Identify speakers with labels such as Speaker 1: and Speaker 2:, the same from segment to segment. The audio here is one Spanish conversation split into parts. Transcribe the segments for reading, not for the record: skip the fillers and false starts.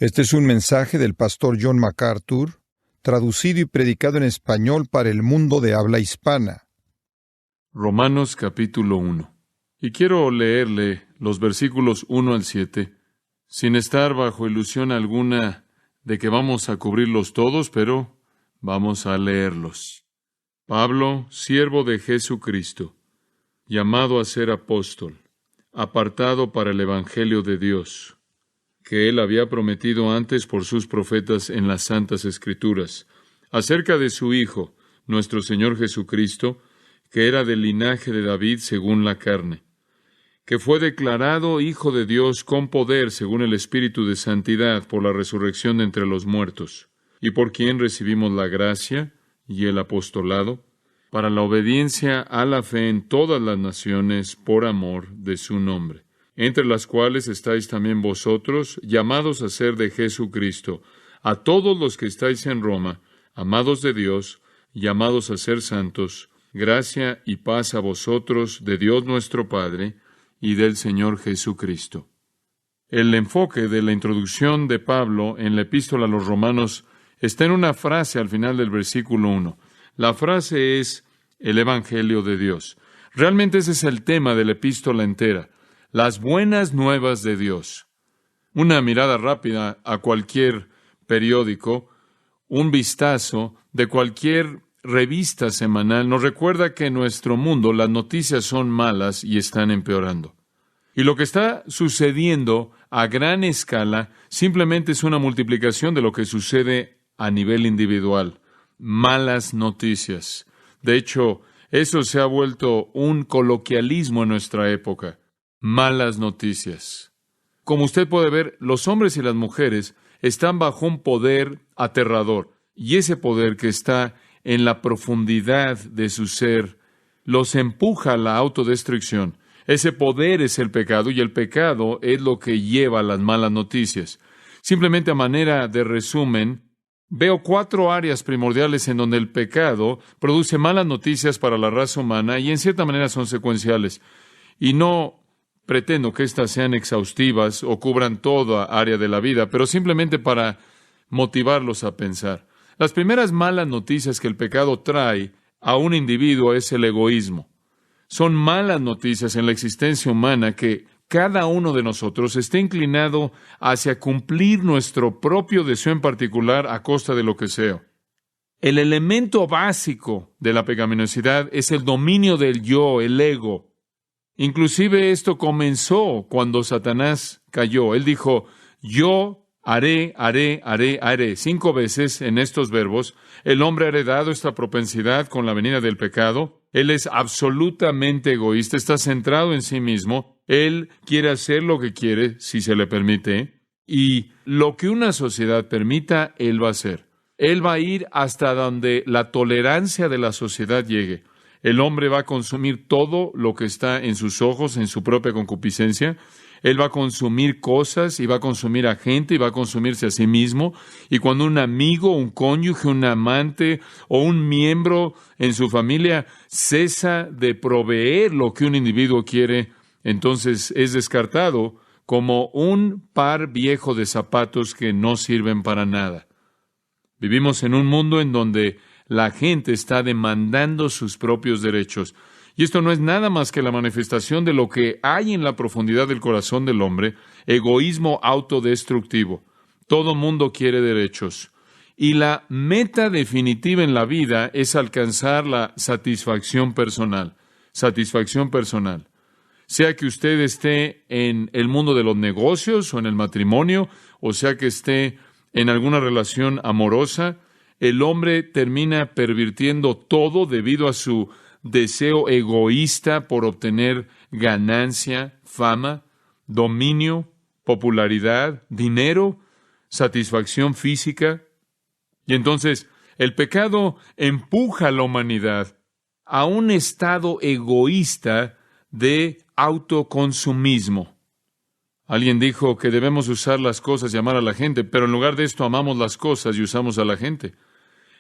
Speaker 1: Este es un mensaje del pastor John MacArthur, traducido y predicado en español para el mundo de habla hispana.
Speaker 2: Romanos capítulo 1. Y quiero leerle los versículos 1 al 7, sin estar bajo ilusión alguna de que vamos a cubrirlos todos, pero vamos a leerlos. Pablo, siervo de Jesucristo, llamado a ser apóstol, apartado para el Evangelio de Dios, que Él había prometido antes por sus profetas en las Santas Escrituras, acerca de su Hijo, nuestro Señor Jesucristo, que era del linaje de David según la carne, que fue declarado Hijo de Dios con poder según el Espíritu de Santidad por la resurrección de entre los muertos, y por quien recibimos la gracia y el apostolado, para la obediencia a la fe en todas las naciones por amor de su nombre, entre las cuales estáis también vosotros, llamados a ser de Jesucristo, a todos los que estáis en Roma, amados de Dios, llamados a ser santos, gracia y paz a vosotros de Dios nuestro Padre y del Señor Jesucristo. El enfoque de la introducción de Pablo en la epístola a los Romanos está en una frase al final del versículo 1. La frase es el Evangelio de Dios. Realmente ese es el tema de la epístola entera, las buenas nuevas de Dios. Una mirada rápida a cualquier periódico, un vistazo de cualquier revista semanal nos recuerda que en nuestro mundo las noticias son malas y están empeorando. Y lo que está sucediendo a gran escala simplemente es una multiplicación de lo que sucede a nivel individual. Malas noticias. De hecho, eso se ha vuelto un coloquialismo en nuestra época. Malas noticias. Como usted puede ver, los hombres y las mujeres están bajo un poder aterrador. Y ese poder que está en la profundidad de su ser los empuja a la autodestrucción. Ese poder es el pecado y el pecado es lo que lleva a las malas noticias. Simplemente a manera de resumen, veo 4 áreas primordiales en donde el pecado produce malas noticias para la raza humana y en cierta manera son secuenciales. Y no pretendo que estas sean exhaustivas o cubran toda área de la vida, pero simplemente para motivarlos a pensar. Las primeras malas noticias que el pecado trae a un individuo es el egoísmo. Son malas noticias en la existencia humana que cada uno de nosotros esté inclinado hacia cumplir nuestro propio deseo en particular a costa de lo que sea. El elemento básico de la pecaminosidad es el dominio del yo, el ego. Inclusive esto comenzó cuando Satanás cayó. Él dijo, yo haré. 5 veces en estos verbos. El hombre ha heredado esta propensidad con la venida del pecado. Él es absolutamente egoísta, está centrado en sí mismo. Él quiere hacer lo que quiere, si se le permite. Y lo que una sociedad permita, él va a hacer. Él va a ir hasta donde la tolerancia de la sociedad llegue. El hombre va a consumir todo lo que está en sus ojos, en su propia concupiscencia. Él va a consumir cosas y va a consumir a gente y va a consumirse a sí mismo. Y cuando un amigo, un cónyuge, un amante o un miembro en su familia cesa de proveer lo que un individuo quiere, entonces es descartado como un par viejo de zapatos que no sirven para nada. Vivimos en un mundo en donde la gente está demandando sus propios derechos. Y esto no es nada más que la manifestación de lo que hay en la profundidad del corazón del hombre, egoísmo autodestructivo. Todo mundo quiere derechos. Y la meta definitiva en la vida es alcanzar la satisfacción personal. Satisfacción personal. Sea que usted esté en el mundo de los negocios o en el matrimonio, o sea que esté en alguna relación amorosa, el hombre termina pervirtiendo todo debido a su deseo egoísta por obtener ganancia, fama, dominio, popularidad, dinero, satisfacción física. Y entonces el pecado empuja a la humanidad a un estado egoísta de autoconsumismo. Alguien dijo que debemos usar las cosas y amar a la gente, pero en lugar de esto amamos las cosas y usamos a la gente.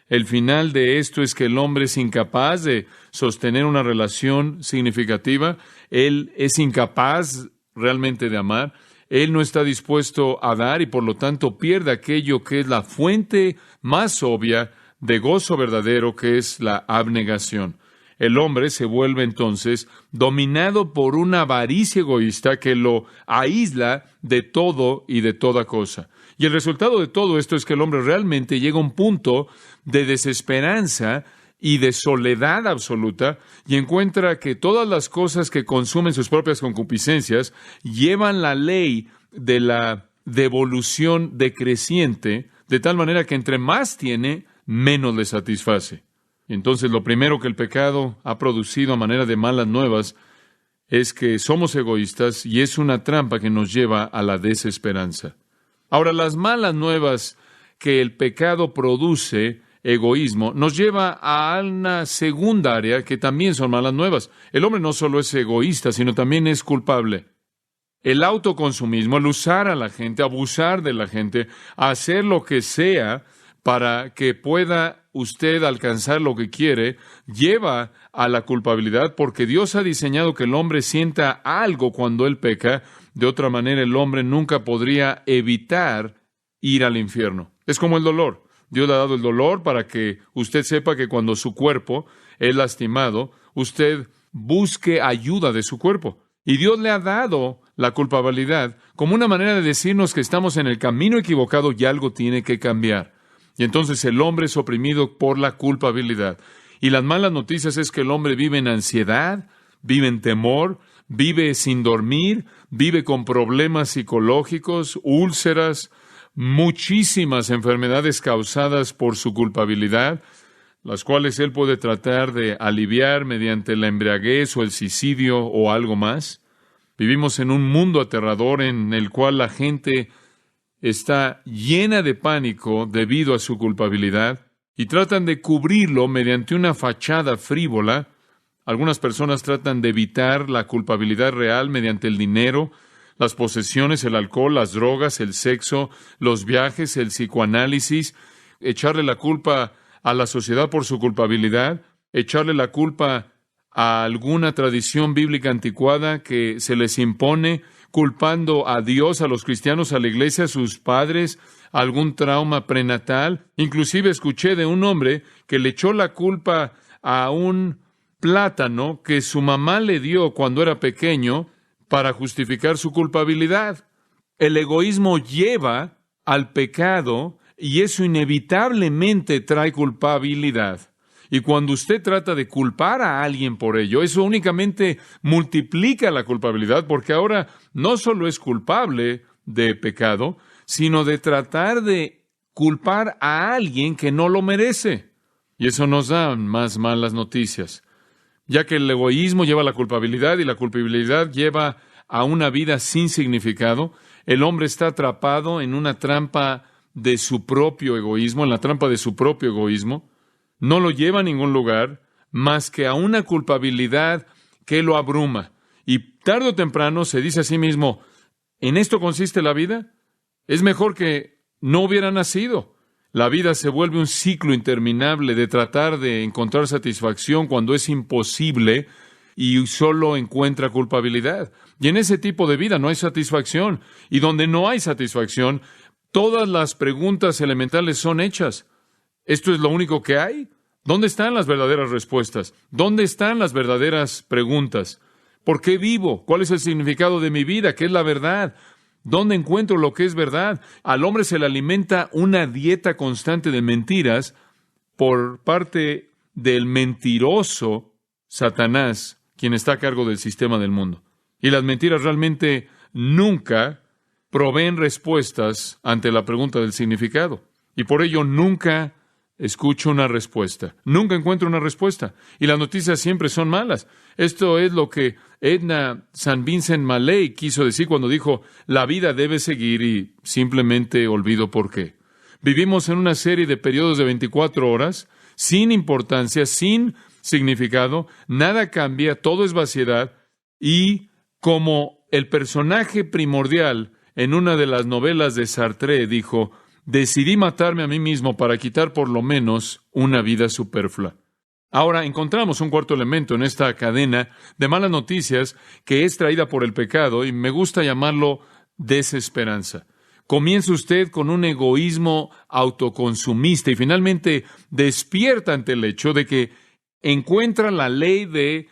Speaker 2: El final de esto es que el hombre es incapaz de sostener una relación significativa. Él es incapaz realmente de amar. él no está dispuesto a dar y por lo tanto pierde aquello que es la fuente más obvia de gozo verdadero, que es la abnegación. El hombre se vuelve entonces dominado por una avaricia egoísta que lo aísla de todo y de toda cosa. Y el resultado de todo esto es que el hombre realmente llega a un punto de desesperanza y de soledad absoluta, y encuentra que todas las cosas que consumen sus propias concupiscencias llevan la ley de la devolución decreciente, de tal manera que entre más tiene, menos le satisface. Y entonces lo primero que el pecado ha producido a manera de malas nuevas es que somos egoístas, y es una trampa que nos lleva a la desesperanza. Ahora, las malas nuevas que el pecado produce, egoísmo, nos lleva a una segunda área que también son malas nuevas. El hombre no solo es egoísta, sino también es culpable. El autoconsumismo, el usar a la gente, abusar de la gente, hacer lo que sea para que pueda usted alcanzar lo que quiere, lleva a la culpabilidad, porque Dios ha diseñado que el hombre sienta algo cuando él peca. De otra manera, el hombre nunca podría evitar ir al infierno. Es como el dolor. Dios le ha dado el dolor para que usted sepa que cuando su cuerpo es lastimado, usted busque ayuda de su cuerpo. Y Dios le ha dado la culpabilidad como una manera de decirnos que estamos en el camino equivocado y algo tiene que cambiar. Y entonces el hombre es oprimido por la culpabilidad. Y las malas noticias es que el hombre vive en ansiedad, vive en temor, vive sin dormir, vive con problemas psicológicos, úlceras, muchísimas enfermedades causadas por su culpabilidad, las cuales él puede tratar de aliviar mediante la embriaguez o el suicidio o algo más. Vivimos en un mundo aterrador en el cual la gente está llena de pánico debido a su culpabilidad y tratan de cubrirlo mediante una fachada frívola. Algunas personas tratan de evitar la culpabilidad real mediante el dinero, las posesiones, el alcohol, las drogas, el sexo, los viajes, el psicoanálisis, echarle la culpa a la sociedad por su culpabilidad, echarle la culpa a alguna tradición bíblica anticuada que se les impone, culpando a Dios, a los cristianos, a la iglesia, a sus padres, a algún trauma prenatal. Inclusive escuché de un hombre que le echó la culpa a un plátano que su mamá le dio cuando era pequeño, para justificar su culpabilidad. El egoísmo lleva al pecado y eso inevitablemente trae culpabilidad. Y cuando usted trata de culpar a alguien por ello, eso únicamente multiplica la culpabilidad, porque ahora no solo es culpable de pecado, sino de tratar de culpar a alguien que no lo merece. Y eso nos da más malas noticias, ya que el egoísmo lleva a la culpabilidad y la culpabilidad lleva a una vida sin significado. El hombre está atrapado en una trampa de su propio egoísmo, en la trampa de su propio egoísmo. No lo lleva a ningún lugar más que a una culpabilidad que lo abruma. Y tarde o temprano se dice a sí mismo, ¿en esto consiste la vida? Es mejor que no hubiera nacido. La vida se vuelve un ciclo interminable de tratar de encontrar satisfacción cuando es imposible y solo encuentra culpabilidad. Y en ese tipo de vida no hay satisfacción. Y donde no hay satisfacción, todas las preguntas elementales son hechas. ¿Esto es lo único que hay? ¿Dónde están las verdaderas respuestas? ¿Dónde están las verdaderas preguntas? ¿Por qué vivo? ¿Cuál es el significado de mi vida? ¿Qué es la verdad? ¿Dónde encuentro lo que es verdad? Al hombre se le alimenta una dieta constante de mentiras por parte del mentiroso Satanás, quien está a cargo del sistema del mundo. Y las mentiras realmente nunca proveen respuestas ante la pregunta del significado. Y por ello nunca escucho una respuesta. Nunca encuentro una respuesta. Y las noticias siempre son malas. Esto es lo que Edna St. Vincent Millay quiso decir cuando dijo, la vida debe seguir, y simplemente olvido por qué. Vivimos en una serie de periodos de 24 horas, sin importancia, sin significado, nada cambia, todo es vaciedad, y como el personaje primordial en una de las novelas de Sartre dijo, decidí matarme a mí mismo para quitar por lo menos una vida superflua. Ahora encontramos un cuarto elemento en esta cadena de malas noticias que es traída por el pecado, y me gusta llamarlo desesperanza. Comienza usted con un egoísmo autoconsumista y finalmente despierta ante el hecho de que encuentra la ley de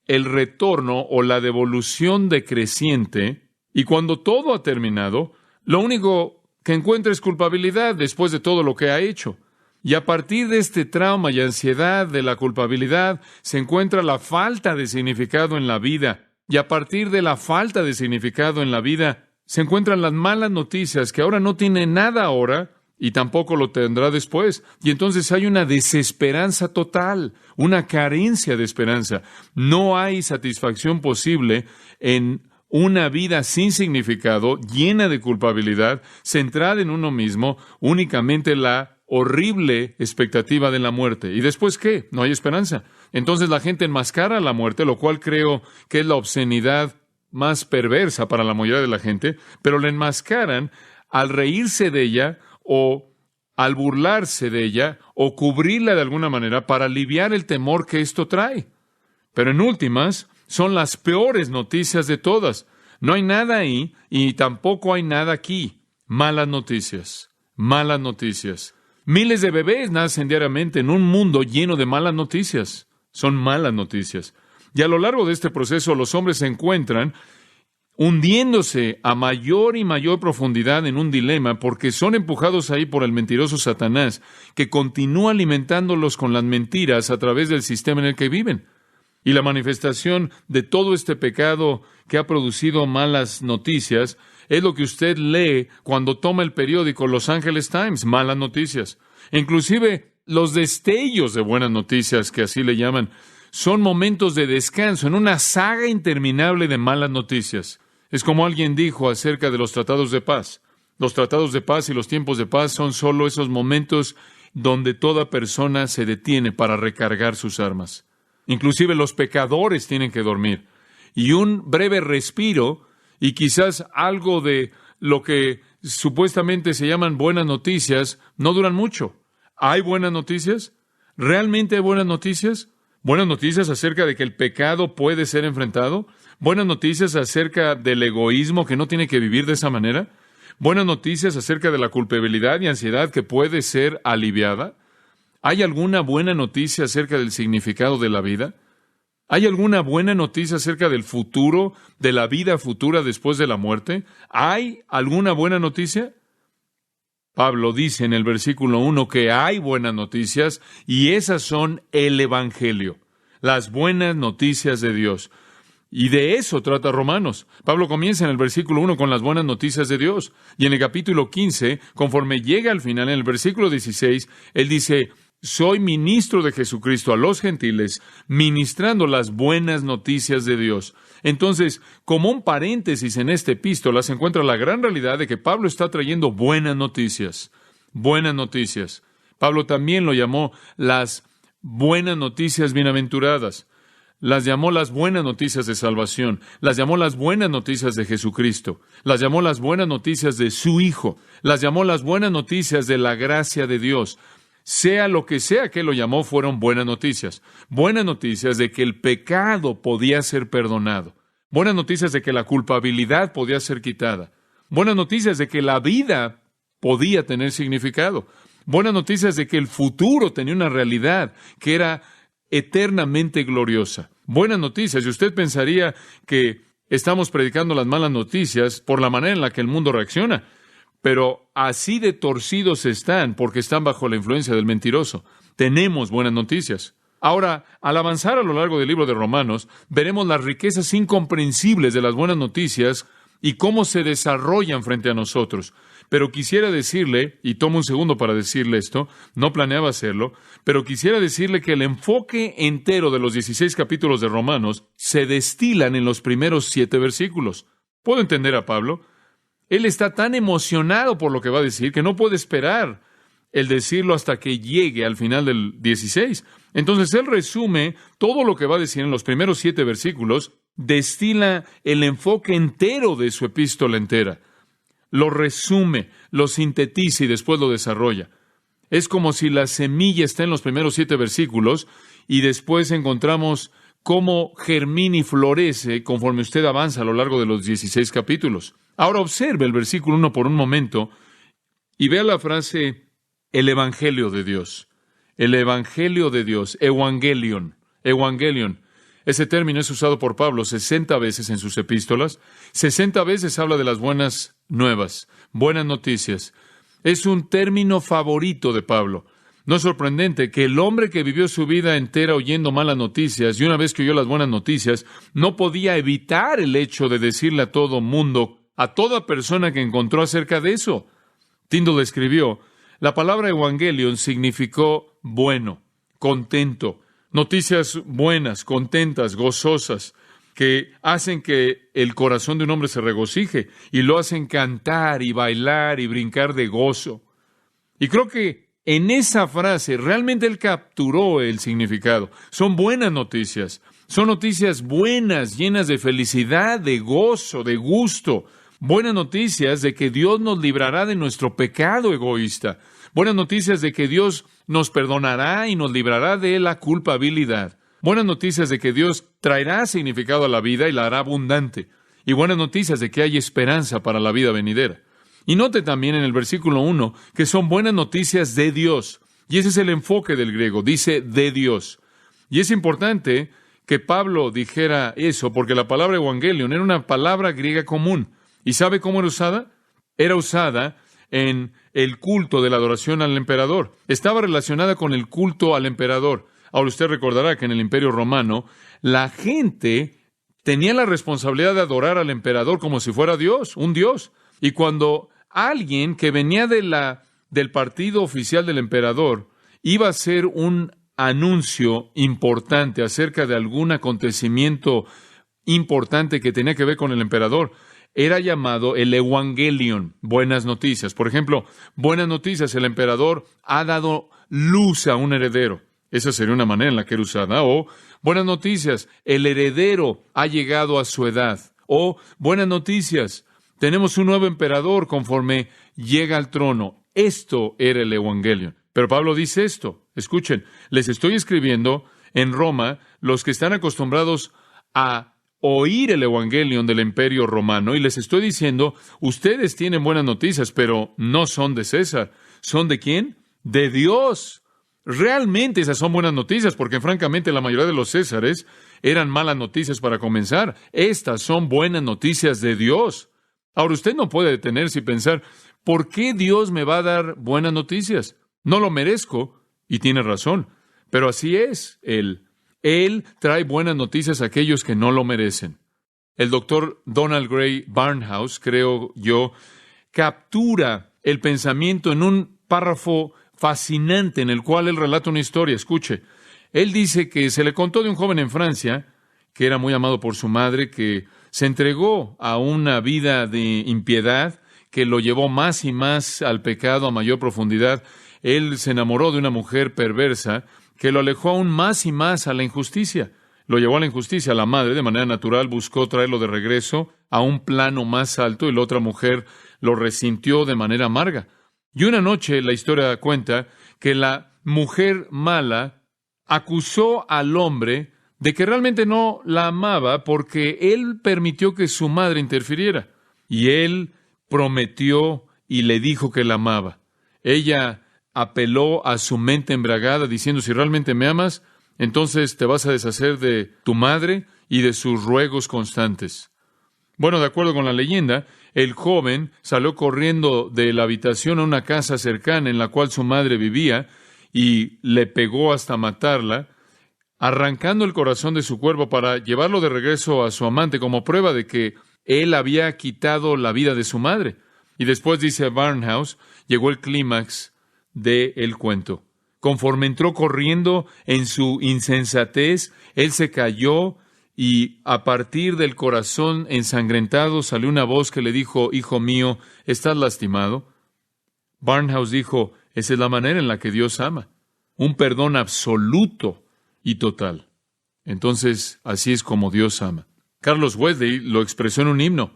Speaker 2: el retorno o la devolución decreciente, y cuando todo ha terminado, lo único que encuentra es culpabilidad después de todo lo que ha hecho. Y a partir de este trauma y ansiedad de la culpabilidad, se encuentra la falta de significado en la vida. Y a partir de la falta de significado en la vida, se encuentran las malas noticias, que ahora no tiene nada ahora y tampoco lo tendrá después. Y entonces hay una desesperanza total, una carencia de esperanza. No hay satisfacción posible en una vida sin significado, llena de culpabilidad, centrada en uno mismo, únicamente la horrible expectativa de la muerte. ¿Y después qué? No hay esperanza. Entonces la gente enmascara la muerte, lo cual creo que es la obscenidad más perversa para la mayoría de la gente, pero la enmascaran al reírse de ella o al burlarse de ella o cubrirla de alguna manera para aliviar el temor que esto trae. Pero en últimas, son las peores noticias de todas. No hay nada ahí y tampoco hay nada aquí. Malas noticias. Malas noticias. Miles de bebés nacen diariamente en un mundo lleno de malas noticias. Son malas noticias. Y a lo largo de este proceso, los hombres se encuentran hundiéndose a mayor y mayor profundidad en un dilema porque son empujados ahí por el mentiroso Satanás, que continúa alimentándolos con las mentiras a través del sistema en el que viven. Y la manifestación de todo este pecado que ha producido malas noticias es lo que usted lee cuando toma el periódico Los Angeles Times, malas noticias. Inclusive los destellos de buenas noticias, que así le llaman, son momentos de descanso en una saga interminable de malas noticias. Es como alguien dijo acerca de los tratados de paz. Los tratados de paz y los tiempos de paz son solo esos momentos donde toda persona se detiene para recargar sus armas. Inclusive los pecadores tienen que dormir. Y un breve respiro y quizás algo de lo que supuestamente se llaman buenas noticias no duran mucho. ¿Hay buenas noticias? ¿Realmente hay buenas noticias? ¿Buenas noticias acerca de que el pecado puede ser enfrentado? ¿Buenas noticias acerca del egoísmo que no tiene que vivir de esa manera? ¿Buenas noticias acerca de la culpabilidad y ansiedad que puede ser aliviada? ¿Hay alguna buena noticia acerca del significado de la vida? ¿Hay alguna buena noticia acerca del futuro, de la vida futura después de la muerte? ¿Hay alguna buena noticia? Pablo dice en el versículo 1 que hay buenas noticias y esas son el Evangelio, las buenas noticias de Dios. Y de eso trata Romanos. Pablo comienza en el versículo 1 con las buenas noticias de Dios. Y en el capítulo 15, conforme llega al final, en el versículo 16, él dice: soy ministro de Jesucristo a los gentiles, ministrando las buenas noticias de Dios. Entonces, como un paréntesis en esta epístola, se encuentra la gran realidad de que Pablo está trayendo buenas noticias. Buenas noticias. Pablo también lo llamó las buenas noticias bienaventuradas. Las llamó las buenas noticias de salvación. Las llamó las buenas noticias de Jesucristo. Las llamó las buenas noticias de su Hijo. Las llamó las buenas noticias de la gracia de Dios. Sea lo que sea que lo llamó, fueron buenas noticias. Buenas noticias de que el pecado podía ser perdonado. Buenas noticias de que la culpabilidad podía ser quitada. Buenas noticias de que la vida podía tener significado. Buenas noticias de que el futuro tenía una realidad que era eternamente gloriosa. Buenas noticias. Y usted pensaría que estamos predicando las malas noticias por la manera en la que el mundo reacciona. Pero así de torcidos están porque están bajo la influencia del mentiroso. Tenemos buenas noticias. Ahora, al avanzar a lo largo del libro de Romanos, veremos las riquezas incomprensibles de las buenas noticias y cómo se desarrollan frente a nosotros. Pero quisiera decirle, y tomo un segundo para decirle esto, no planeaba hacerlo, pero quisiera decirle que el enfoque entero de los 16 capítulos de Romanos se destilan en los primeros 7 versículos. ¿Puedo entender a Pablo? Él está tan emocionado por lo que va a decir que no puede esperar el decirlo hasta que llegue al final del 16. Entonces él resume todo lo que va a decir en los primeros 7 versículos, destila el enfoque entero de su epístola entera. Lo resume, lo sintetiza y después lo desarrolla. Es como si la semilla está en los primeros 7 versículos y después encontramos cómo germina y florece conforme usted avanza a lo largo de los 16 capítulos. Ahora observe el versículo 1 por un momento y vea la frase, el Evangelio de Dios. El Evangelio de Dios, Evangelion. Evangelion. Ese término es usado por Pablo 60 veces en sus epístolas. 60 veces habla de las buenas nuevas, buenas noticias. Es un término favorito de Pablo. No es sorprendente que el hombre que vivió su vida entera oyendo malas noticias y una vez que oyó las buenas noticias, no podía evitar el hecho de decirle a todo mundo, a toda persona que encontró acerca de eso. Tyndall escribió, la palabra evangelion significó bueno, contento, noticias buenas, contentas, gozosas, que hacen que el corazón de un hombre se regocije y lo hacen cantar y bailar y brincar de gozo. Y creo que en esa frase realmente él capturó el significado. Son buenas noticias. Son noticias buenas, llenas de felicidad, de gozo, de gusto. Buenas noticias de que Dios nos librará de nuestro pecado egoísta. Buenas noticias de que Dios nos perdonará y nos librará de la culpabilidad. Buenas noticias de que Dios traerá significado a la vida y la hará abundante. Y buenas noticias de que hay esperanza para la vida venidera. Y note también en el versículo 1 que son buenas noticias de Dios. Y ese es el enfoque del griego, dice de Dios. Y es importante que Pablo dijera eso, porque la palabra evangelion era una palabra griega común. ¿Y sabe cómo era usada? Era usada en el culto de la adoración al emperador. Estaba relacionada con el culto al emperador. Ahora usted recordará que en el Imperio Romano, la gente tenía la responsabilidad de adorar al emperador como si fuera Dios, un Dios. Y cuando alguien que venía del partido oficial del emperador iba a hacer un anuncio importante acerca de algún acontecimiento importante que tenía que ver con el emperador, era llamado el Evangelion, buenas noticias. Por ejemplo, buenas noticias, el emperador ha dado luz a un heredero. Esa sería una manera en la que era usada. O, buenas noticias, el heredero ha llegado a su edad. O, buenas noticias, tenemos un nuevo emperador conforme llega al trono. Esto era el Evangelion. Pero Pablo dice esto. Escuchen, les estoy escribiendo en Roma los que están acostumbrados a oír el Evangelion del Imperio Romano y les estoy diciendo, ustedes tienen buenas noticias, pero no son de César. ¿Son de quién? De Dios. Realmente esas son buenas noticias, porque francamente la mayoría de los Césares eran malas noticias para comenzar. Estas son buenas noticias de Dios. Ahora, usted no puede detenerse y pensar, ¿por qué Dios me va a dar buenas noticias? No lo merezco, y tiene razón, pero así es Él. Él trae buenas noticias a aquellos que no lo merecen. El doctor Donald Grey Barnhouse, creo yo, captura el pensamiento en un párrafo fascinante en el cual él relata una historia. Escuche, él dice que se le contó de un joven en Francia que era muy amado por su madre, que se entregó a una vida de impiedad que lo llevó más y más al pecado a mayor profundidad. Él se enamoró de una mujer perversa que lo alejó aún más y más a la injusticia. Lo llevó a la injusticia. La madre, de manera natural, buscó traerlo de regreso a un plano más alto y la otra mujer lo resintió de manera amarga. Y una noche la historia cuenta que la mujer mala acusó al hombre de que realmente no la amaba porque él permitió que su madre interfiriera. Y él prometió y le dijo que la amaba. Ella apeló a su mente embriagada diciendo, si realmente me amas, entonces te vas a deshacer de tu madre y de sus ruegos constantes. Bueno, de acuerdo con la leyenda, el joven salió corriendo de la habitación a una casa cercana en la cual su madre vivía y le pegó hasta matarla, arrancando el corazón de su cuerpo para llevarlo de regreso a su amante como prueba de que él había quitado la vida de su madre. Y después, dice Barnhouse, llegó el clímax del cuento. Conforme entró corriendo en su insensatez, él se cayó y a partir del corazón ensangrentado salió una voz que le dijo, hijo mío, ¿estás lastimado? Barnhouse dijo, esa es la manera en la que Dios ama. Un perdón absoluto y total. Entonces, así es como Dios ama. Carlos Wesley lo expresó en un himno.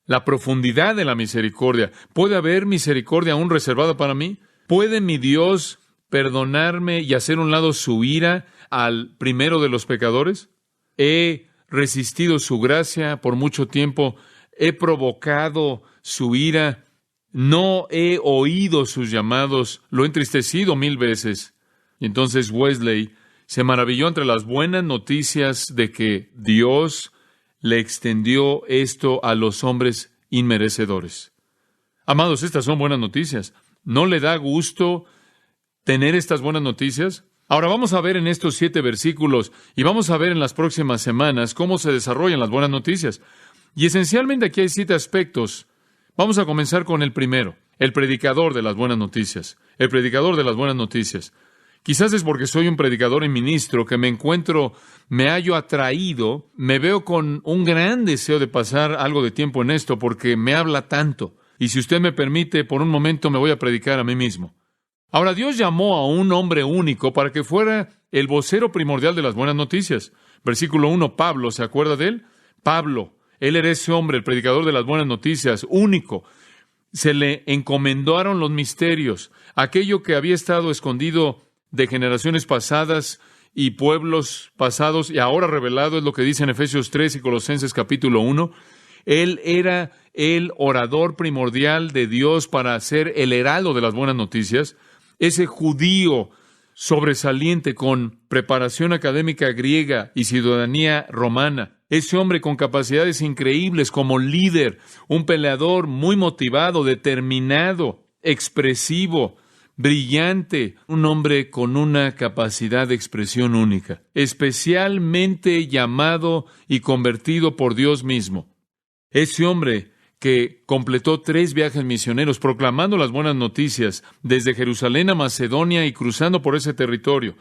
Speaker 2: La profundidad de la misericordia. ¿Puede haber misericordia aún reservada para mí? ¿Puede mi Dios perdonarme y hacer a un lado su ira al primero de los pecadores? he resistido su gracia por mucho tiempo, he provocado su ira, no he oído sus llamados, lo he entristecido 1000 veces. Y entonces Wesley se maravilló entre las buenas noticias de que Dios le extendió esto a los hombres inmerecedores. Amados, estas son buenas noticias. ¿No le da gusto tener estas buenas noticias? Ahora vamos a ver en estos 7 versículos y vamos a ver en las próximas semanas cómo se desarrollan las buenas noticias. Y esencialmente aquí hay 7 aspectos. Vamos a comenzar con el primero, el predicador de las buenas noticias. El predicador de las buenas noticias. Quizás es porque soy un predicador y ministro que me hallo atraído, me veo con un gran deseo de pasar algo de tiempo en esto porque me habla tanto. Y si usted me permite, por un momento me voy a predicar a mí mismo. Ahora, Dios llamó a un hombre único para que fuera el vocero primordial de las buenas noticias. Versículo 1, Pablo, ¿se acuerda de él? Pablo, él era ese hombre, el predicador de las buenas noticias, único. Se le encomendaron los misterios, aquello que había estado escondido de generaciones pasadas y pueblos pasados, y ahora revelado, es lo que dice en Efesios 3 y Colosenses capítulo 1. Él era el orador primordial de Dios para ser el heraldo de las buenas noticias. Ese judío sobresaliente con preparación académica griega y ciudadanía romana. Ese hombre con capacidades increíbles como líder, un peleador muy motivado, determinado, expresivo, brillante, un hombre con una capacidad de expresión única, especialmente llamado y convertido por Dios mismo. Ese hombre que completó 3 viajes misioneros proclamando las buenas noticias desde Jerusalén a Macedonia y cruzando por ese territorio.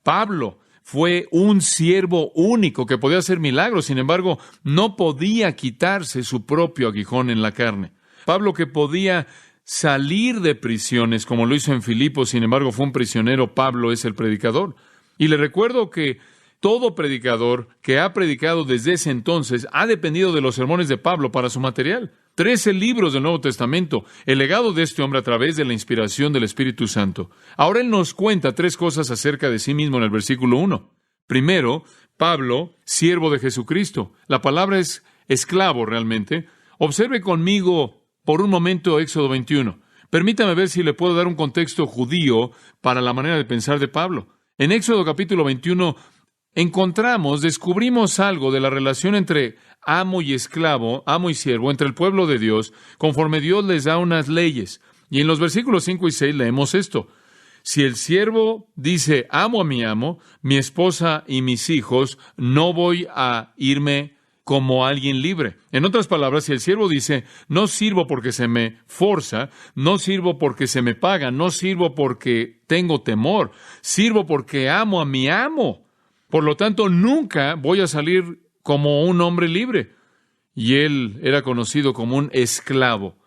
Speaker 2: Pablo fue un siervo único que podía hacer milagros, sin embargo, no podía quitarse su propio aguijón en la carne. Pablo, que podía salir de prisiones, como lo hizo en Filipos, sin embargo, fue un prisionero. Pablo es el predicador. Y le recuerdo que todo predicador que ha predicado desde ese entonces ha dependido de los sermones de Pablo para su material. 13 libros del Nuevo Testamento, el legado de este hombre a través de la inspiración del Espíritu Santo. Ahora él nos cuenta 3 cosas acerca de sí mismo en el versículo 1. Primero, Pablo, siervo de Jesucristo. La palabra es esclavo realmente. Observe conmigo por un momento Éxodo 21. Permítame ver si le puedo dar un contexto judío para la manera de pensar de Pablo. En Éxodo capítulo 21 descubrimos algo de la relación entre amo y esclavo, amo y siervo, entre el pueblo de Dios, conforme Dios les da unas leyes. Y en los versículos 5 y 6 leemos esto. Si el siervo dice, amo a mi amo, mi esposa y mis hijos, no voy a irme como alguien libre. En otras palabras, si el siervo dice, no sirvo porque se me forza, no sirvo porque se me paga, no sirvo porque tengo temor, sirvo porque amo a mi amo. Por lo tanto, nunca voy a salir como un hombre libre. Y él era conocido como un esclavo.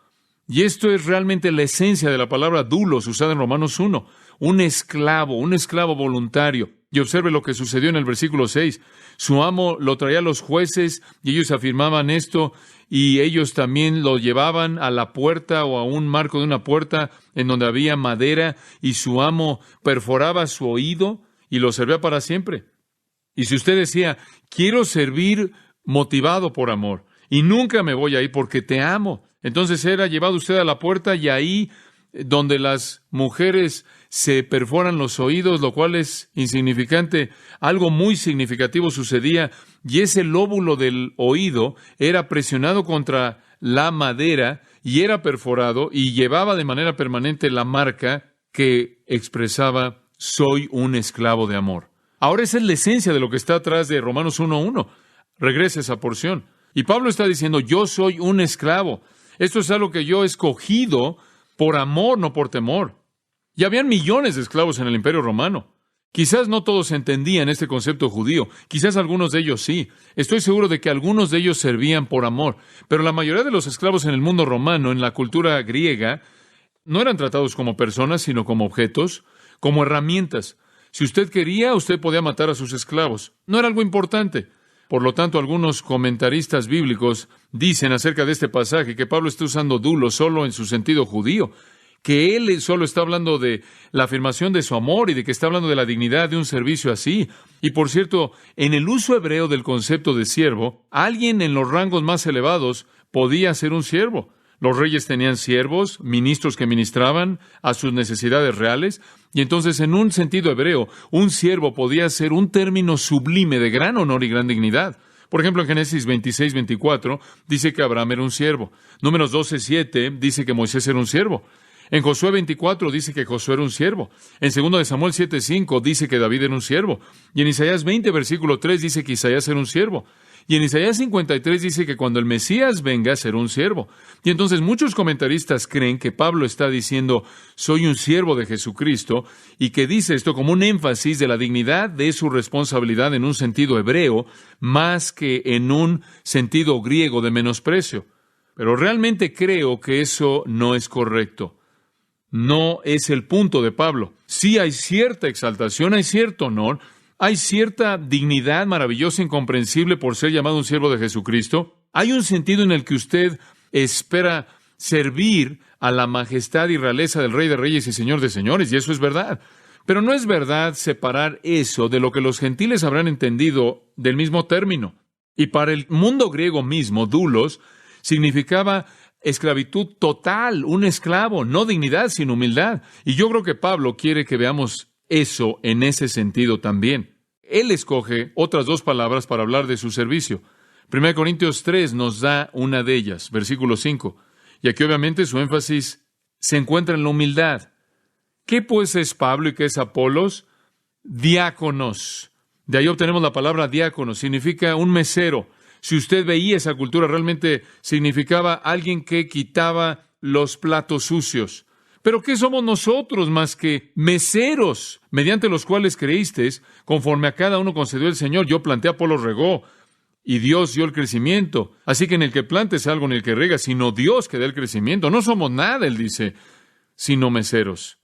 Speaker 2: Y esto es realmente la esencia de la palabra doulos usada en Romanos 1. Un esclavo voluntario. Y observe lo que sucedió en el versículo 6. Su amo lo traía a los jueces y ellos afirmaban esto y ellos también lo llevaban a la puerta o a un marco de una puerta en donde había madera y su amo perforaba su oído y lo servía para siempre. Y si usted decía, quiero servir motivado por amor y nunca me voy a ir porque te amo, entonces era llevado usted a la puerta y ahí donde las mujeres se perforan los oídos, lo cual es insignificante, algo muy significativo sucedía y ese lóbulo del oído era presionado contra la madera y era perforado y llevaba de manera permanente la marca que expresaba, soy un esclavo de amor. Ahora esa es la esencia de lo que está atrás de Romanos 1:1. Regresa esa porción. Y Pablo está diciendo, yo soy un esclavo. Esto es algo que yo he escogido por amor, no por temor. Y habían millones de esclavos en el Imperio Romano. Quizás no todos entendían este concepto judío. Quizás algunos de ellos sí. Estoy seguro de que algunos de ellos servían por amor. Pero la mayoría de los esclavos en el mundo romano, en la cultura griega, no eran tratados como personas, sino como objetos, como herramientas. Si usted quería, usted podía matar a sus esclavos. No era algo importante. Por lo tanto, algunos comentaristas bíblicos dicen acerca de este pasaje que Pablo está usando doulos solo en su sentido judío, que él solo está hablando de la afirmación de su amor y de que está hablando de la dignidad de un servicio así. Y por cierto, en el uso hebreo del concepto de siervo, alguien en los rangos más elevados podía ser un siervo. Los reyes tenían siervos, ministros que ministraban a sus necesidades reales, y entonces en un sentido hebreo, un siervo podía ser un término sublime de gran honor y gran dignidad. Por ejemplo, en Génesis 26-24 dice que Abraham era un siervo. Números 12-7 dice que Moisés era un siervo. En Josué 24 dice que Josué era un siervo. En 2 de Samuel 7:5 dice que David era un siervo. Y en Isaías 20, versículo 3 dice que Isaías era un siervo. Y en Isaías 53 dice que cuando el Mesías venga será un siervo. Y entonces muchos comentaristas creen que Pablo está diciendo, soy un siervo de Jesucristo, y que dice esto como un énfasis de la dignidad de su responsabilidad en un sentido hebreo, más que en un sentido griego de menosprecio. Pero realmente creo que eso no es correcto. No es el punto de Pablo. Sí hay cierta exaltación, hay cierto honor, hay cierta dignidad maravillosa, incomprensible por ser llamado un siervo de Jesucristo. Hay un sentido en el que usted espera servir a la majestad y realeza del Rey de Reyes y Señor de Señores, y eso es verdad. Pero no es verdad separar eso de lo que los gentiles habrán entendido del mismo término. Y para el mundo griego mismo, doulos significaba esclavitud total, un esclavo, no dignidad, sino humildad. Y yo creo que Pablo quiere que veamos eso en ese sentido también. Él escoge otras dos palabras para hablar de su servicio. 1 Corintios 3 nos da una de ellas, versículo 5. Y aquí obviamente su énfasis se encuentra en la humildad. ¿Qué pues es Pablo y qué es Apolos? Diáconos. De ahí obtenemos la palabra diácono, significa un mesero. Si usted veía esa cultura, realmente significaba alguien que quitaba los platos sucios. ¿Pero qué somos nosotros más que meseros, mediante los cuales creísteis, conforme a cada uno concedió el Señor? Yo planté, Apolos regó, y Dios dio el crecimiento. Así que en el que plantes algo, en el que rega, sino Dios que da el crecimiento. No somos nada, él dice, sino meseros.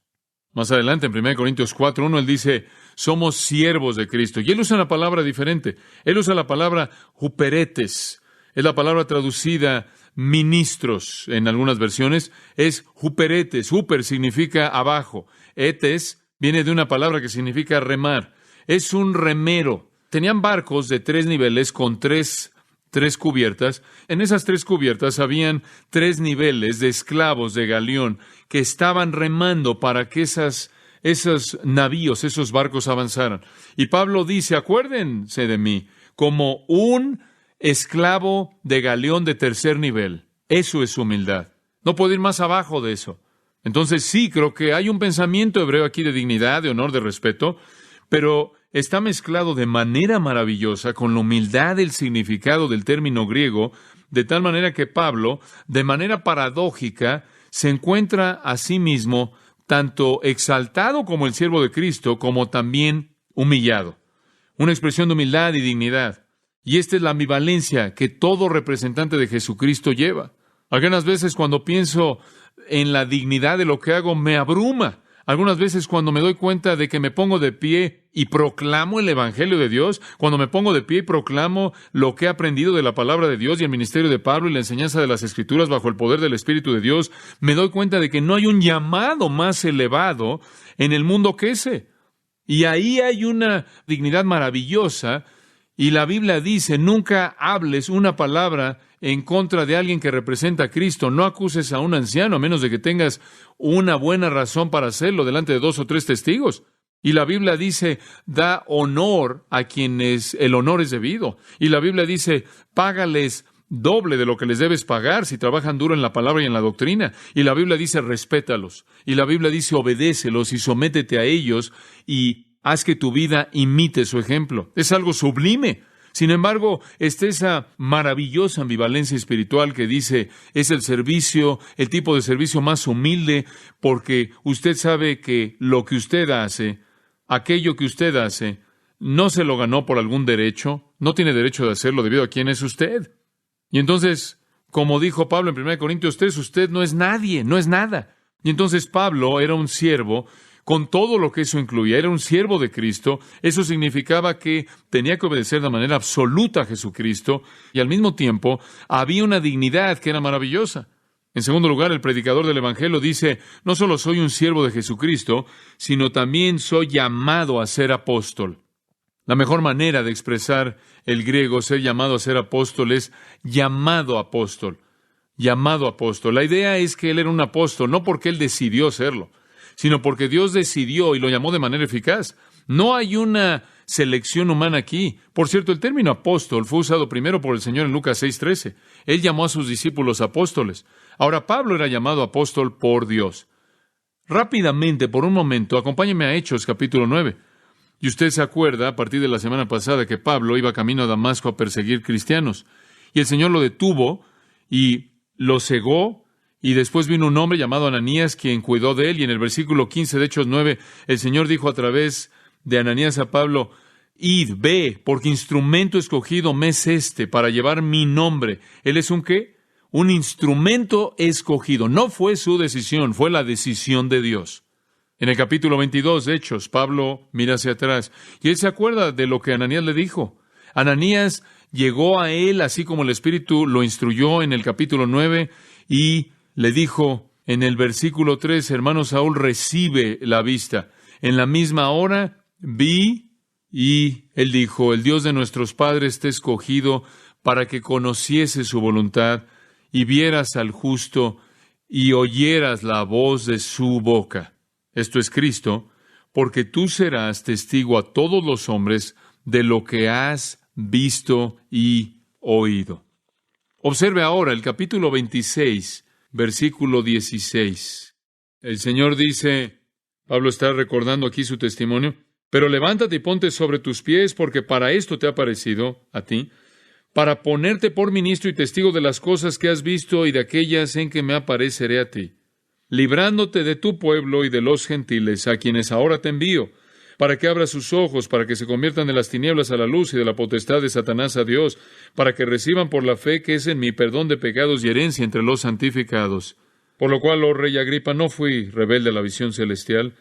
Speaker 2: Más adelante, en 1 Corintios 4:1, él dice, somos siervos de Cristo. Y él usa una palabra diferente. Él usa la palabra huperetes. Es la palabra traducida ministros en algunas versiones. Es huperetes. Huper significa abajo. Etes viene de una palabra que significa remar. Es un remero. Tenían barcos de 3 niveles con tres cubiertas. En esas 3 cubiertas habían 3 niveles de esclavos de galeón que estaban remando para que esos navíos, esos barcos avanzaran. Y Pablo dice, acuérdense de mí, como un esclavo de galeón de 3er nivel. Eso es humildad. No puedo ir más abajo de eso. Entonces sí, creo que hay un pensamiento hebreo aquí de dignidad, de honor, de respeto, pero está mezclado de manera maravillosa con la humildad del significado del término griego, de tal manera que Pablo, de manera paradójica, se encuentra a sí mismo tanto exaltado como el siervo de Cristo, como también humillado. Una expresión de humildad y dignidad. Y esta es la ambivalencia que todo representante de Jesucristo lleva. Algunas veces cuando pienso en la dignidad de lo que hago, me abruma. Algunas veces cuando me doy cuenta de que me pongo de pie y proclamo el Evangelio de Dios, cuando me pongo de pie y proclamo lo que he aprendido de la palabra de Dios y el ministerio de Pablo y la enseñanza de las Escrituras bajo el poder del Espíritu de Dios, me doy cuenta de que no hay un llamado más elevado en el mundo que ese. Y ahí hay una dignidad maravillosa, y la Biblia dice, nunca hables una palabra en contra de alguien que representa a Cristo. No acuses a un anciano a menos de que tengas una buena razón para hacerlo delante de 2 o 3 testigos. Y la Biblia dice, da honor a quienes el honor es debido. Y la Biblia dice, págales doble de lo que les debes pagar si trabajan duro en la palabra y en la doctrina. Y la Biblia dice, respétalos. Y la Biblia dice, obedécelos y sométete a ellos y haz que tu vida imite su ejemplo. Es algo sublime. Sin embargo, está esa maravillosa ambivalencia espiritual que dice, es el servicio, el tipo de servicio más humilde, porque usted sabe que lo que usted hace, aquello que usted hace, no se lo ganó por algún derecho, no tiene derecho de hacerlo debido a quién es usted. Y entonces, como dijo Pablo en 1 Corintios 3, usted no es nadie, no es nada. Y entonces Pablo era un siervo, con todo lo que eso incluía, era un siervo de Cristo. Eso significaba que tenía que obedecer de manera absoluta a Jesucristo, y al mismo tiempo había una dignidad que era maravillosa. En segundo lugar, el predicador del Evangelio dice, no solo soy un siervo de Jesucristo, sino también soy llamado a ser apóstol. La mejor manera de expresar el griego, ser llamado a ser apóstol, es llamado apóstol. Llamado apóstol. La idea es que él era un apóstol, no porque él decidió serlo, sino porque Dios decidió y lo llamó de manera eficaz. No hay una selección humana aquí. Por cierto, el término apóstol fue usado primero por el Señor en Lucas 6:13. Él llamó a sus discípulos apóstoles. Ahora, Pablo era llamado apóstol por Dios. Rápidamente, por un momento, acompáñeme a Hechos capítulo 9. Y usted se acuerda, a partir de la semana pasada, que Pablo iba camino a Damasco a perseguir cristianos. Y el Señor lo detuvo y lo cegó. Y después vino un hombre llamado Ananías, quien cuidó de él. Y en el versículo 15 de Hechos 9, el Señor dijo a través de Ananías a Pablo, id, ve, porque instrumento escogido me es este para llevar mi nombre. ¿Él es un qué? Un instrumento escogido. No fue su decisión, fue la decisión de Dios. En el capítulo 22 de Hechos, Pablo mira hacia atrás y él se acuerda de lo que Ananías le dijo. Ananías llegó a él, así como el Espíritu lo instruyó en el capítulo 9, y le dijo en el versículo 3, hermano Saúl, recibe la vista. En la misma hora vi, y él dijo, el Dios de nuestros padres te ha escogido para que conociese su voluntad y vieras al justo y oyeras la voz de su boca. Esto es Cristo, porque tú serás testigo a todos los hombres de lo que has visto y oído. Observe ahora el capítulo 26, versículo 16. El Señor dice, Pablo está recordando aquí su testimonio, pero levántate y ponte sobre tus pies, porque para esto te ha parecido a ti, para ponerte por ministro y testigo de las cosas que has visto y de aquellas en que me apareceré a ti, librándote de tu pueblo y de los gentiles, a quienes ahora te envío, para que abras sus ojos, para que se conviertan de las tinieblas a la luz y de la potestad de Satanás a Dios, para que reciban por la fe que es en mí perdón de pecados y herencia entre los santificados. Por lo cual, oh rey Agripa, no fui rebelde a la visión celestial.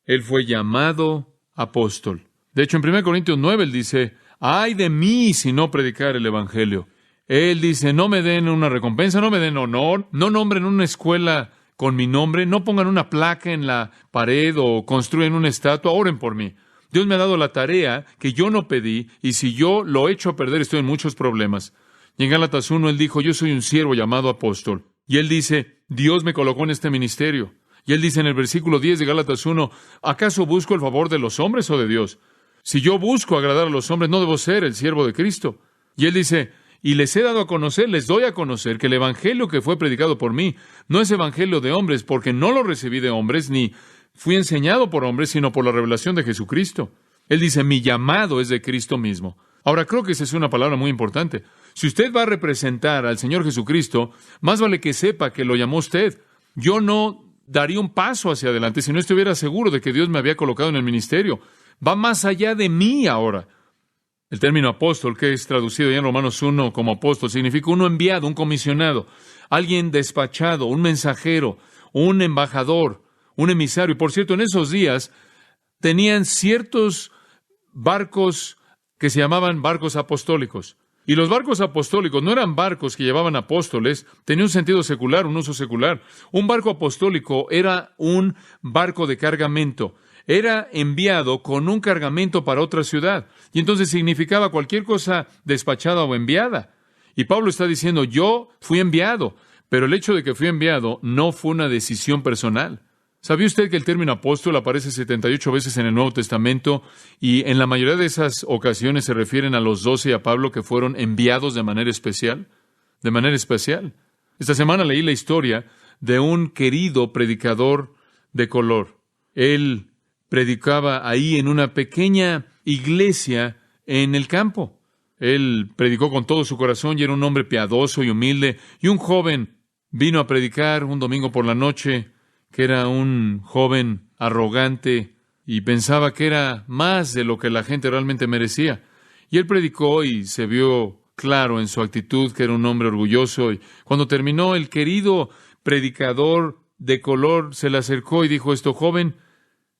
Speaker 2: Él fue llamado apóstol. De hecho, en 1 Corintios 9, él dice, ¡ay de mí si no predicar el Evangelio! Él dice, no me den una recompensa, no me den honor, no nombren una escuela con mi nombre, no pongan una placa en la pared o construyan una estatua, oren por mí. Dios me ha dado la tarea que yo no pedí, y si yo lo echo a perder, estoy en muchos problemas. Y en Gálatas 1, él dijo, yo soy un siervo llamado apóstol. Y él dice, Dios me colocó en este ministerio. Y él dice en el versículo 10 de Gálatas 1, ¿acaso busco el favor de los hombres o de Dios? Si yo busco agradar a los hombres, no debo ser el siervo de Cristo. Y él dice, y les he dado a conocer, les doy a conocer que el evangelio que fue predicado por mí no es evangelio de hombres, porque no lo recibí de hombres, ni fui enseñado por hombres, sino por la revelación de Jesucristo. Él dice, mi llamado es de Cristo mismo. Ahora, creo que esa es una palabra muy importante. Si usted va a representar al Señor Jesucristo, más vale que sepa que lo llamó usted. Yo no daría un paso hacia adelante si no estuviera seguro de que Dios me había colocado en el ministerio. Va más allá de mí ahora. El término apóstol, que es traducido ya en Romanos 1 como apóstol, significa uno enviado, un comisionado, alguien despachado, un mensajero, un embajador, un emisario. Y por cierto, en esos días tenían ciertos barcos que se llamaban barcos apostólicos. Y los barcos apostólicos no eran barcos que llevaban apóstoles, tenía un sentido secular, un uso secular. Un barco apostólico era un barco de cargamento. Era enviado con un cargamento para otra ciudad. Y entonces significaba cualquier cosa despachada o enviada. Y Pablo está diciendo, yo fui enviado, pero el hecho de que fui enviado no fue una decisión personal. ¿Sabía usted que el término apóstol aparece 78 veces en el Nuevo Testamento y en la mayoría de esas ocasiones se refieren a los 12 y a Pablo que fueron enviados de manera especial? De manera especial. Esta semana leí la historia de un querido predicador de color. Él predicaba ahí en una pequeña iglesia en el campo. Él predicó con todo su corazón y era un hombre piadoso y humilde. Y un joven vino a predicar un domingo por la noche, que era un joven arrogante y pensaba que era más de lo que la gente realmente merecía. Y él predicó y se vio claro en su actitud que era un hombre orgulloso. Y cuando terminó, el querido predicador de color se le acercó y dijo, esto, joven,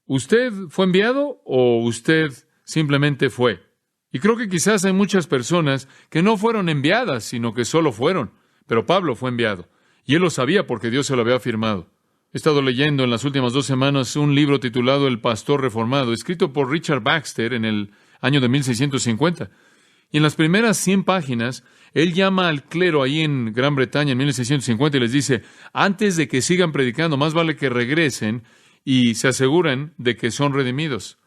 Speaker 2: ¿usted fue enviado o usted simplemente fue? Y creo que quizás hay muchas personas que no fueron enviadas, sino que solo fueron. Pero Pablo fue enviado. Y él lo sabía porque Dios se lo había afirmado. He estado leyendo en las últimas 2 semanas un libro titulado El Pastor Reformado, escrito por Richard Baxter en el año de 1650. Y en las primeras 100 páginas, él llama al clero ahí en Gran Bretaña en 1650 y les dice, antes de que sigan predicando, más vale que regresen y se aseguren de que son redimidos.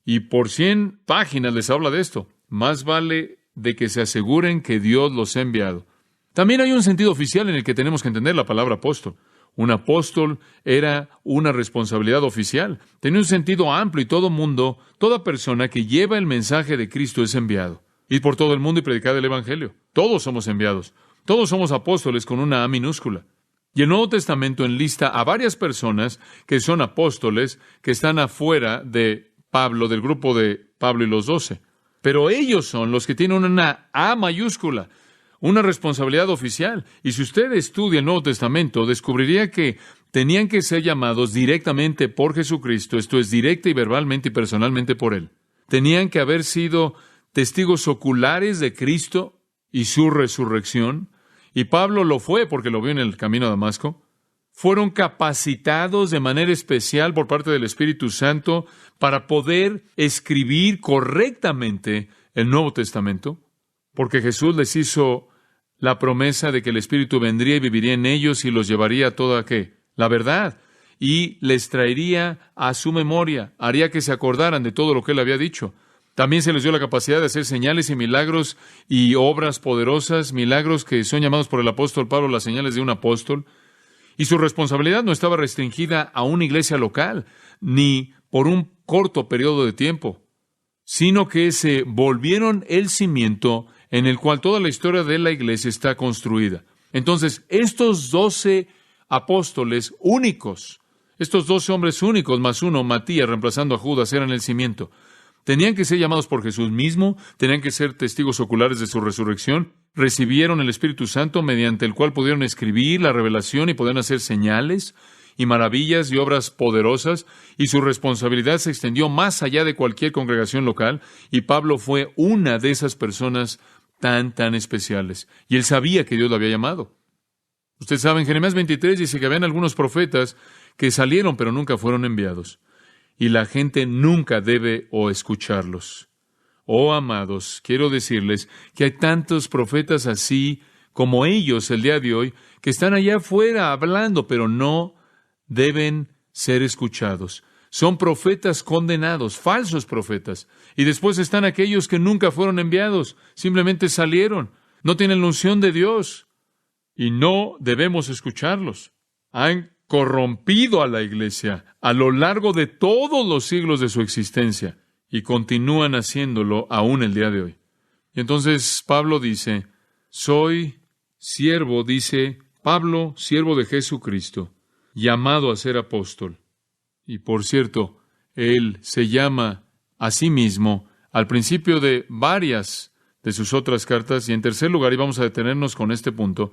Speaker 2: Y por 100 páginas les habla de esto. Más vale de que se aseguren que Dios los ha enviado. También hay un sentido oficial en el que tenemos que entender la palabra apóstol. Un apóstol era una responsabilidad oficial. Tenía un sentido amplio y todo mundo, toda persona que lleva el mensaje de Cristo es enviado. Ir por todo el mundo y predicar el Evangelio. Todos somos enviados. Todos somos apóstoles con una A minúscula. Y el Nuevo Testamento enlista a varias personas que son apóstoles, que están afuera de Pablo, del grupo de Pablo y los 12. Pero ellos son los que tienen una A mayúscula, una responsabilidad oficial. Y si usted estudia el Nuevo Testamento, descubriría que tenían que ser llamados directamente por Jesucristo, esto es, directa y verbalmente y personalmente por Él. Tenían que haber sido testigos oculares de Cristo y su resurrección. Y Pablo lo fue porque lo vio en el camino a Damasco. Fueron capacitados de manera especial por parte del Espíritu Santo para poder escribir correctamente el Nuevo Testamento, porque Jesús les hizo la promesa de que el Espíritu vendría y viviría en ellos y los llevaría a toda ¿qué? La verdad, y les traería a su memoria, haría que se acordaran de todo lo que Él había dicho. También se les dio la capacidad de hacer señales y milagros y obras poderosas, milagros que son llamados por el apóstol Pablo las señales de un apóstol. Y su responsabilidad no estaba restringida a una iglesia local, ni por un corto periodo de tiempo, sino que se volvieron el cimiento en el cual toda la historia de la iglesia está construida. Entonces, estos 12 apóstoles únicos, estos 12 hombres únicos, más uno, Matías, reemplazando a Judas, eran el cimiento. Tenían que ser llamados por Jesús mismo, tenían que ser testigos oculares de su resurrección, recibieron el Espíritu Santo mediante el cual pudieron escribir la revelación y pudieron hacer señales y maravillas y obras poderosas, y su responsabilidad se extendió más allá de cualquier congregación local, y Pablo fue una de esas personas tan especiales, y él sabía que Dios lo había llamado. Usted sabe, en Jeremías 23 dice que habían algunos profetas que salieron pero nunca fueron enviados. Y la gente nunca debe escucharlos. Oh, amados, quiero decirles que hay tantos profetas así como ellos el día de hoy, que están allá afuera hablando, pero no deben ser escuchados. Son profetas condenados, falsos profetas. Y después están aquellos que nunca fueron enviados, simplemente salieron, no tienen la unción de Dios, y no debemos escucharlos. Han corrompido a la iglesia a lo largo de todos los siglos de su existencia y continúan haciéndolo aún el día de hoy. Y entonces Pablo dice, soy siervo, dice Pablo, siervo de Jesucristo, llamado a ser apóstol. Y por cierto, él se llama a sí mismo al principio de varias de sus otras cartas, y en tercer lugar, y vamos a detenernos con este punto,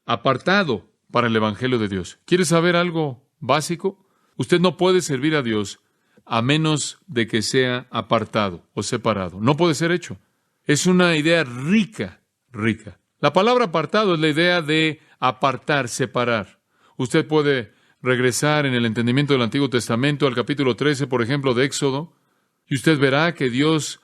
Speaker 2: apartado para el Evangelio de Dios. ¿Quiere saber algo básico? Usted no puede servir a Dios a menos de que sea apartado o separado. No puede ser hecho. Es una idea rica. La palabra apartado es la idea de apartar, separar. Usted puede regresar en el entendimiento del Antiguo Testamento al capítulo 13, por ejemplo, de Éxodo, y usted verá que Dios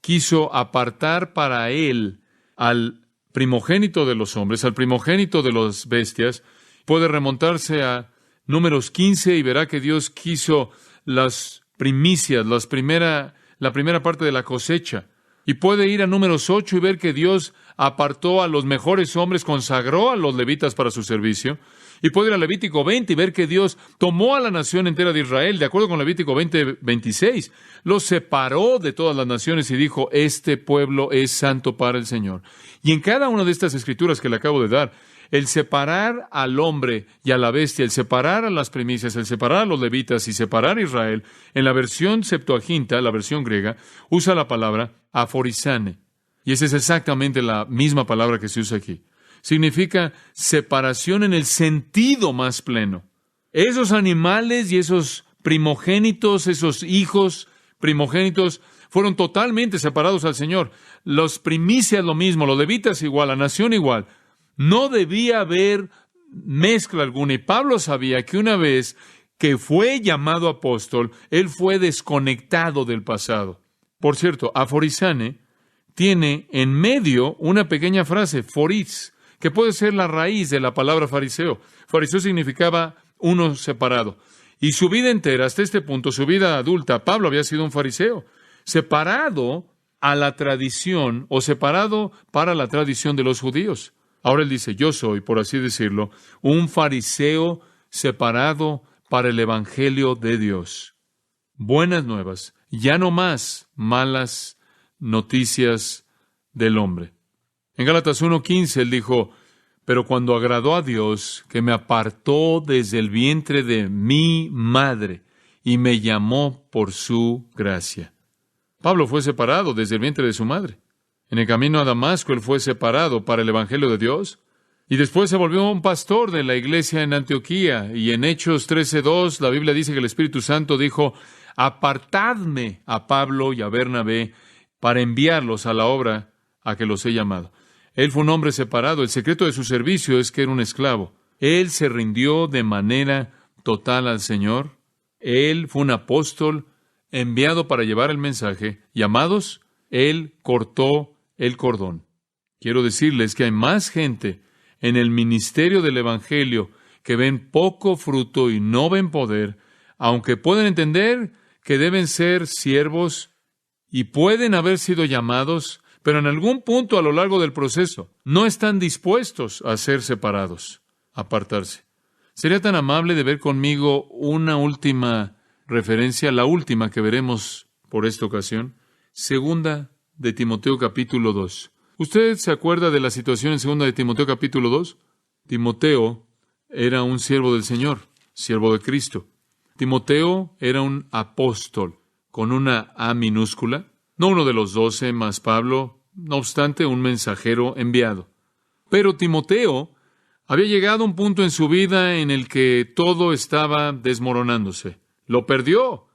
Speaker 2: quiso apartar para Él al primogénito de los hombres, al primogénito de las bestias. Puede remontarse a Números 15 y verá que Dios quiso las primicias, la primera parte de la cosecha. Y puede ir a Números 8 y ver que Dios apartó a los mejores hombres, consagró a los levitas para su servicio. Y puede ir a Levítico 20 y ver que Dios tomó a la nación entera de Israel, de acuerdo con Levítico 20:26, los separó de todas las naciones y dijo, este pueblo es santo para el Señor. Y en cada una de estas escrituras que le acabo de dar, el separar al hombre y a la bestia, el separar a las primicias, el separar a los levitas y separar a Israel, en la versión Septuaginta, la versión griega, usa la palabra aforisane. Y esa es exactamente la misma palabra que se usa aquí. Significa separación en el sentido más pleno. Esos animales y esos primogénitos, esos hijos primogénitos, fueron totalmente separados al Señor. Los primicias lo mismo, los levitas igual, la nación igual. No debía haber mezcla alguna. Y Pablo sabía que una vez que fue llamado apóstol, él fue desconectado del pasado. Por cierto, aforizane tiene en medio una pequeña frase, foriz, que puede ser la raíz de la palabra fariseo. Fariseo significaba uno separado. Y su vida entera, hasta este punto, su vida adulta, Pablo había sido un fariseo, separado a la tradición o separado para la tradición de los judíos. Ahora él dice, yo soy, por así decirlo, un fariseo separado para el evangelio de Dios. Buenas nuevas, ya no más malas noticias del hombre. En Gálatas 1:15 él dijo, pero cuando agradó a Dios, que me apartó desde el vientre de mi madre y me llamó por su gracia. Pablo fue separado desde el vientre de su madre. En el camino a Damasco él fue separado para el evangelio de Dios. Y después se volvió un pastor de la iglesia en Antioquía. Y en Hechos 13:2 la Biblia dice que el Espíritu Santo dijo, apartadme a Pablo y a Bernabé para enviarlos a la obra a que los he llamado. Él fue un hombre separado. El secreto de su servicio es que era un esclavo. Él se rindió de manera total al Señor. Él fue un apóstol enviado para llevar el mensaje. Y amados, él cortó el cordón. Quiero decirles que hay más gente en el ministerio del Evangelio que ven poco fruto y no ven poder, aunque pueden entender que deben ser siervos y pueden haber sido llamados, pero en algún punto a lo largo del proceso no están dispuestos a ser separados, a apartarse. ¿Sería tan amable de ver conmigo una última referencia, la última que veremos por esta ocasión? Segunda de Timoteo capítulo 2. ¿Usted se acuerda de la situación en segunda de Timoteo capítulo 2? Timoteo era un siervo del Señor, siervo de Cristo. Timoteo era un apóstol con una A minúscula, no uno de los 12 más Pablo, no obstante un mensajero enviado. Pero Timoteo había llegado a un punto en su vida en el que todo estaba desmoronándose. Lo perdió.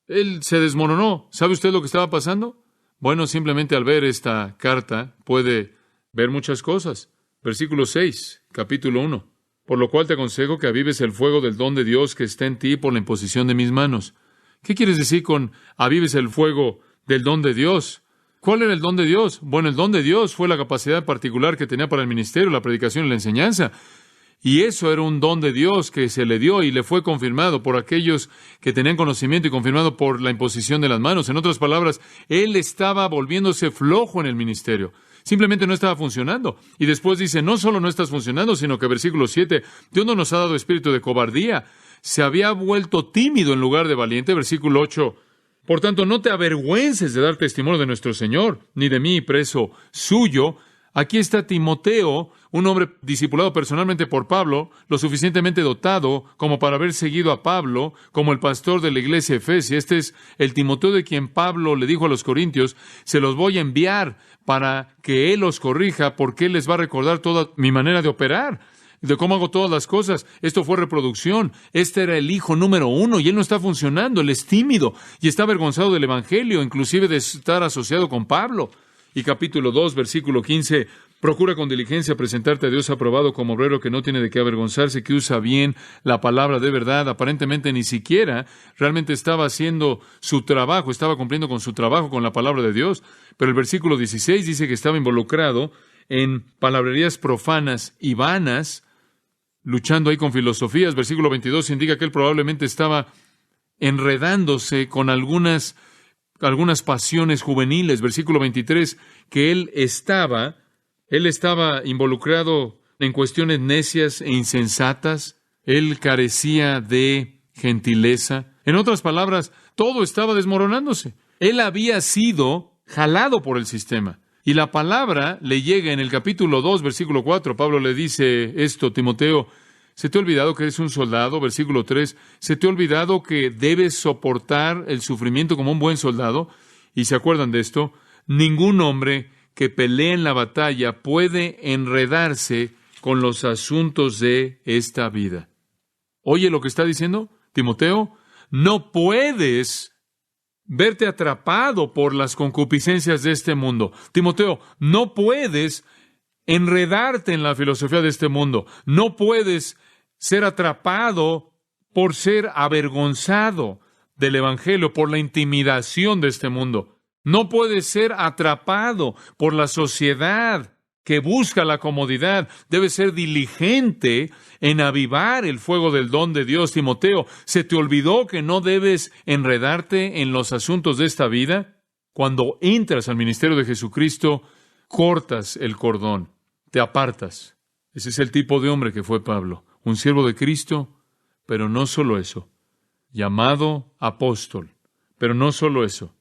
Speaker 2: Él se desmoronó. ¿Sabe usted lo que estaba pasando? Bueno, simplemente al ver esta carta puede ver muchas cosas. Versículo 6, capítulo 1. Por lo cual te aconsejo que avives el fuego del don de Dios que está en ti por la imposición de mis manos. ¿Qué quieres decir con avives el fuego del don de Dios? ¿Cuál era el don de Dios? Bueno, el don de Dios fue la capacidad particular que tenía para el ministerio, la predicación y la enseñanza. Y eso era un don de Dios que se le dio y le fue confirmado por aquellos que tenían conocimiento y confirmado por la imposición de las manos. En otras palabras, él estaba volviéndose flojo en el ministerio. Simplemente no estaba funcionando. Y después dice, no solo no estás funcionando, sino que versículo 7, Dios no nos ha dado espíritu de cobardía. Se había vuelto tímido en lugar de valiente. Versículo 8, por tanto, no te avergüences de dar testimonio de nuestro Señor, ni de mí, preso suyo. Aquí está Timoteo, un hombre discipulado personalmente por Pablo, lo suficientemente dotado como para haber seguido a Pablo como el pastor de la iglesia Efesia. Este es el Timoteo de quien Pablo le dijo a los corintios, se los voy a enviar para que él los corrija, porque él les va a recordar toda mi manera de operar, de cómo hago todas las cosas. Esto fue reproducción. Este era el hijo número 1 y él no está funcionando. Él es tímido y está avergonzado del evangelio, inclusive de estar asociado con Pablo. Y capítulo 2, versículo 15, procura con diligencia presentarte a Dios aprobado como obrero que no tiene de qué avergonzarse, que usa bien la palabra de verdad. Aparentemente ni siquiera realmente estaba haciendo su trabajo, estaba cumpliendo con su trabajo con la palabra de Dios. Pero el versículo 16 dice que estaba involucrado en palabrerías profanas y vanas, luchando ahí con filosofías. Versículo 22 indica que él probablemente estaba enredándose con algunas pasiones juveniles. Versículo 23, que él estaba involucrado en cuestiones necias e insensatas. Él carecía de gentileza. En otras palabras, todo estaba desmoronándose. Él había sido jalado por el sistema. Y la palabra le llega en el capítulo 2, versículo 4. Pablo le dice esto, Timoteo, ¿se te ha olvidado que eres un soldado? Versículo 3, ¿se te ha olvidado que debes soportar el sufrimiento como un buen soldado? Y se acuerdan de esto, ningún hombre que pelee en la batalla puede enredarse con los asuntos de esta vida. ¿Oye lo que está diciendo Timoteo? No puedes verte atrapado por las concupiscencias de este mundo. Timoteo, no puedes enredarte en la filosofía de este mundo. No puedes ser atrapado por ser avergonzado del Evangelio, por la intimidación de este mundo. No puedes ser atrapado por la sociedad que busca la comodidad. Debes ser diligente en avivar el fuego del don de Dios. Timoteo, ¿se te olvidó que no debes enredarte en los asuntos de esta vida? Cuando entras al ministerio de Jesucristo, cortas el cordón, te apartas. Ese es el tipo de hombre que fue Pablo, un siervo de Cristo, pero no solo eso, llamado apóstol, pero no solo eso,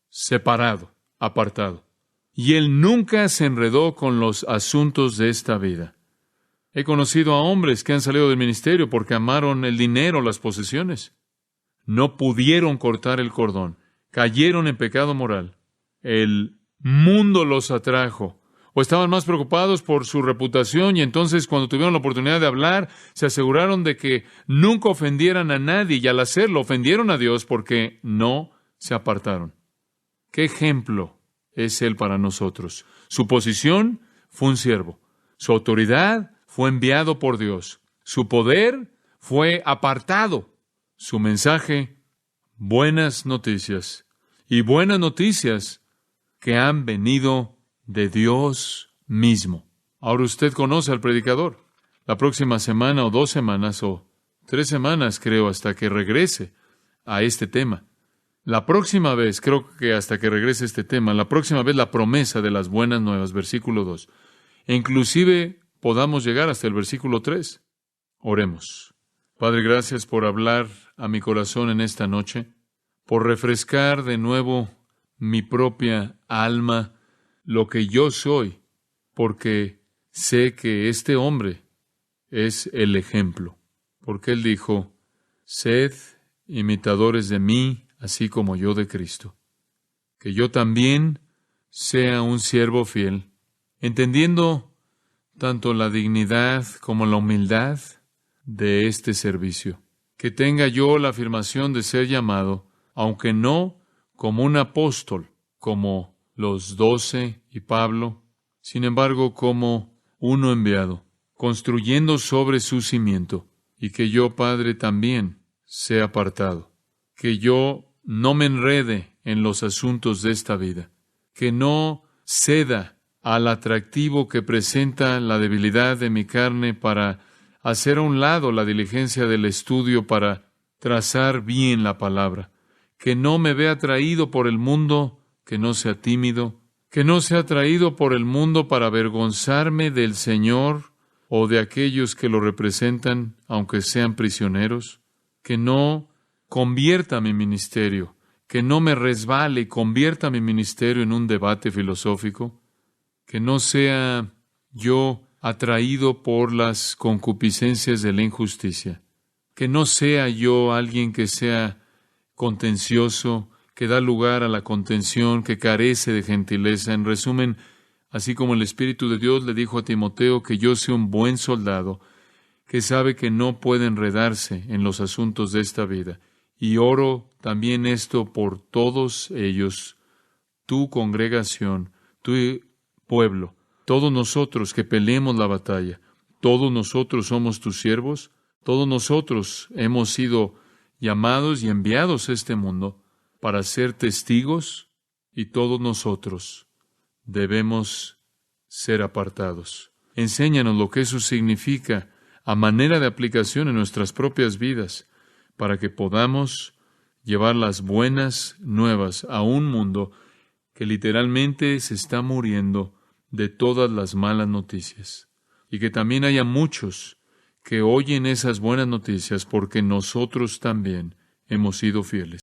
Speaker 2: separado, apartado. Y él nunca se enredó con los asuntos de esta vida. He conocido a hombres que han salido del ministerio porque amaron el dinero, las posesiones. No pudieron cortar el cordón. Cayeron en pecado moral. El mundo los atrajo. O estaban más preocupados por su reputación y entonces cuando tuvieron la oportunidad de hablar, se aseguraron de que nunca ofendieran a nadie y al hacerlo ofendieron a Dios porque no se apartaron. ¿Qué ejemplo es Él para nosotros? Su posición fue un siervo. Su autoridad fue enviado por Dios. Su poder fue apartado. Su mensaje, buenas noticias. Y buenas noticias que han venido de Dios mismo. Ahora usted conoce al predicador. La próxima semana o 2 semanas o 3 semanas, creo, hasta que regrese a este tema. La próxima vez, creo que hasta que regrese este tema, la próxima vez la promesa de las buenas nuevas, versículo 2. E inclusive podamos llegar hasta el versículo 3. Oremos. Padre, gracias por hablar a mi corazón en esta noche, por refrescar de nuevo mi propia alma, lo que yo soy, porque sé que este hombre es el ejemplo. Porque Él dijo, sed imitadores de mí, así como yo de Cristo. Que yo también sea un siervo fiel, entendiendo tanto la dignidad como la humildad de este servicio. Que tenga yo la afirmación de ser llamado, aunque no como un apóstol, como los 12 y Pablo, sin embargo como uno enviado, construyendo sobre su cimiento, y que yo, Padre, también sea apartado. Que yo no me enrede en los asuntos de esta vida, que no ceda al atractivo que presenta la debilidad de mi carne para hacer a un lado la diligencia del estudio para trazar bien la palabra, que no me vea atraído por el mundo, que no sea tímido, que no sea atraído por el mundo para avergonzarme del Señor o de aquellos que lo representan, aunque sean prisioneros, que no convierta mi ministerio, que no me resbale y convierta mi ministerio en un debate filosófico, que no sea yo atraído por las concupiscencias de la injusticia, que no sea yo alguien que sea contencioso, que da lugar a la contención, que carece de gentileza. En resumen, así como el Espíritu de Dios le dijo a Timoteo que yo sea un buen soldado, que sabe que no puede enredarse en los asuntos de esta vida. Y oro también esto por todos ellos, tu congregación, tu pueblo, todos nosotros que peleemos la batalla, todos nosotros somos tus siervos, todos nosotros hemos sido llamados y enviados a este mundo para ser testigos, y todos nosotros debemos ser apartados. Enséñanos lo que eso significa a manera de aplicación en nuestras propias vidas, para que podamos llevar las buenas nuevas a un mundo que literalmente se está muriendo de todas las malas noticias. Y que también haya muchos que oyen esas buenas noticias porque nosotros también hemos sido fieles.